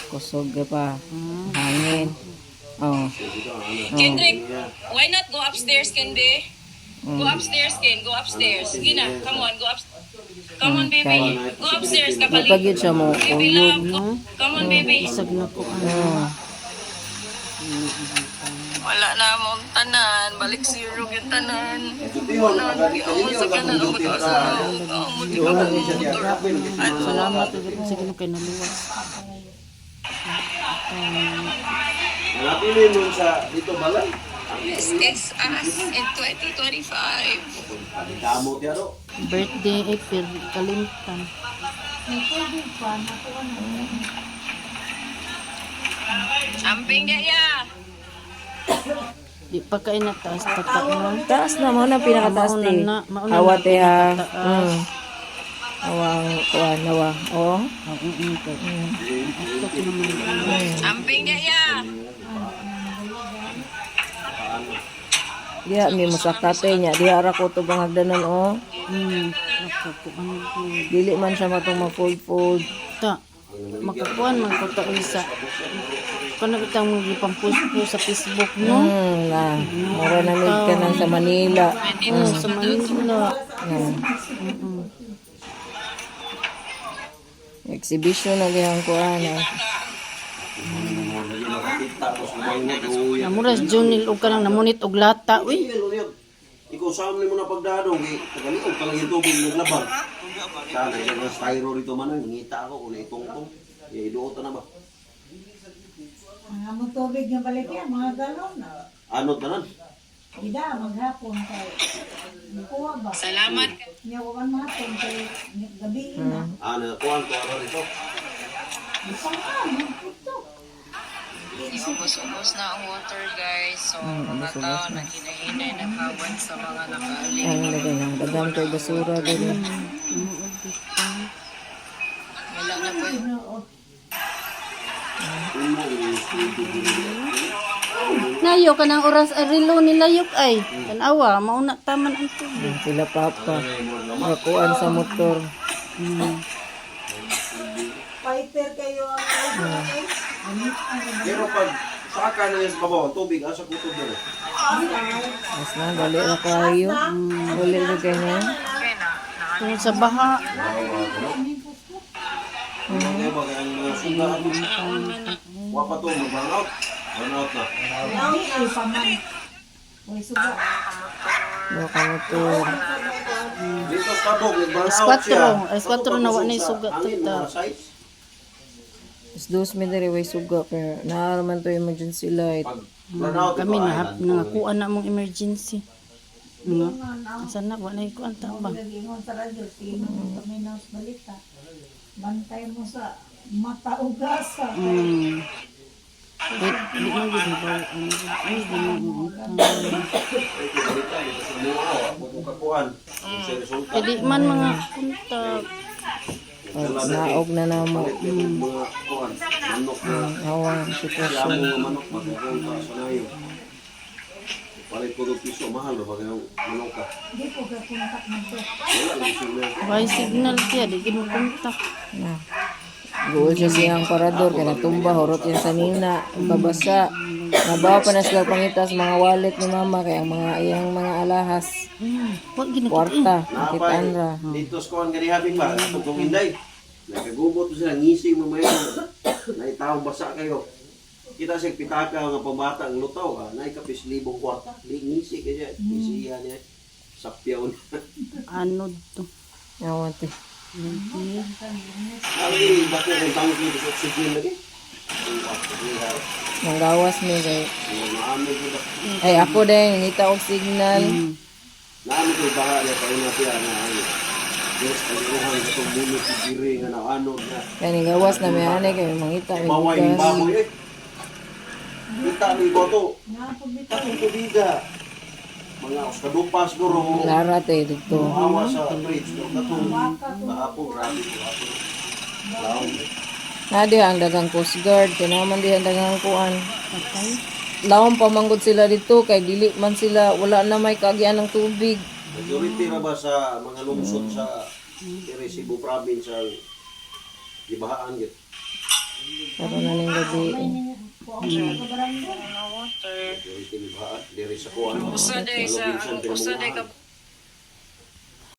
Kusog ka pa. Hangin. Oh. Kendrick, why not go upstairs, Kendi? Go upstairs, Ken. Go upstairs. Sige na. Come on, go upstairs. Come on, baby. Go upstairs, kapali. Napagid siya mo. Baby love. Come on, baby. Isag na po. Wala na mong tanan. Balik zero yung tanan. Ano sa kanan. Salamat. Sige na kayo naluwas. Napili mo sa dito balay. This is us in 2025. Damo tiya ro. Birthday, April, kalimtan. Amping niya ya. Di pa kayo nataas tataan. Taas na mo na pinakataas Mauna ti. na, mauna Awa na ti ha. pinakataas. Awang kuan nawa. Oh. Amping niya ya. Diya mi musakate niya. Diya ara ko to bangagdanon oh. Ako po ano po. Dili man siya matong ma-fold. Ta, makakuan man ko ta isa. Kana bitang mo gipampost po sa Facebook no. Na. Mura na mid ka nang sa Manila. Sa Manila. Exhibition na gihang kuan. Namuras Junil og kanang namunit og lata uy. Ikaw sa amin mo na pagdadong kay tagaliog ka lang yung tubig naglabag. Sana yung styro rito man ngita ako kung itong-tong. Iduot na ba? Mga mo tubig nga balik yan, mga galon na. Ano tanan? Ida, maghapon kay kuha ba? Salamat. Niya ko man mahapon kay gabi na. Ano kuan ko ano rito? Isang ka, magputo. Ubos-ubos na ang water, guys. So, mga tao na hinahinay na kawan sa mga nakaaling. Ang lagay na. Dagang kay basura dali. Wala na po. Nayo kanang oras relo nilayok ay. Tanawa mauna taman ang tubig. Sila papa. Kuan sa motor. Fighter kayo ang Pero pag saka na yung kabaw, tubig asa ko tubig. Mas na dali na kayo. Dali na ganyan. Okay na. Tungod sa baha. Kaya ba kaya ang mga suga wapa to mag-burnout? Burnout na. Ay, paman. Uy, suga. Baka motor. Dito sa tabog, nag-burnout Eskwatro. siya. Eskwatro na wa na sugat Angin, tuta. mga size. Is dos mi diri way suga kaya naaraman to emergency light. Pag burnout, Kami ito, na island. nangakuan na mong emergency. Nga. Asan na wa na ikuan ta ba? Nagingon sa radyo, tingin mo kami ng balita. Bantay mo sa mata ugasa. Wait, di man gid ba? Ay, di mo. Magkukakuan. Sa resulta. Pwede man mga kontak. Naog na na mo. Mga kuan. Manok na. Awang Kaya sitwasyon. mo manok magkukuha ka sa nayo. Palit ko ng piso, mahal ba pag manok ka? Di ko ka kontak mo to. Wala lang sila. May signal kaya di gid mo kontak. Na. Gool siya siyang parador kaya natumba horot yan sa nina. Babasa. Nabawa pa na sila pangitas mga wallet ni mama kaya ang mga iyang mga alahas. Wa gid Kwarta. Napay, Nakitaan ra. dito sa kuhan ganihapin ba? Tugtong inday. Nagkagubot sila, ngising mamaya. Naitawang basa kayo. Kita sa pitaka nga pambata ang lutaw. Naikapis libong kwarta. Ngisi kaya. Isiya niya. Sapyaw na. ano to? Awan ti. Ay, bako kung tango dito sa oxygen lagi. Manggawas mi kay. Naamay ko ba? Ay ako din ngita og signal. Naamay ko baha niya. Kaya na siya na ano. Yes, pag-iuhan ka itong bunot si Jiri nga na ano na. Kaya ni gawas na may anay kay mangita may Baway yung bugas. baboy eh. Kita may boto. Katong tubiga. Mga kadupas guro. Lara te dito. Awa sa bridge. Katong maapo. Grabe ko. Laon. Nadi ang dagang Coast Guard, kaya naman di ang dagang kuan. Patay. Laom pamanggod sila dito kay dili man sila wala na may kagyan ng tubig. Majority na ba sa mga lungsod sa Cebu province ang gibahaan gid. Karon na ning gabi. Water. Diri sa kuwan. Usa day ka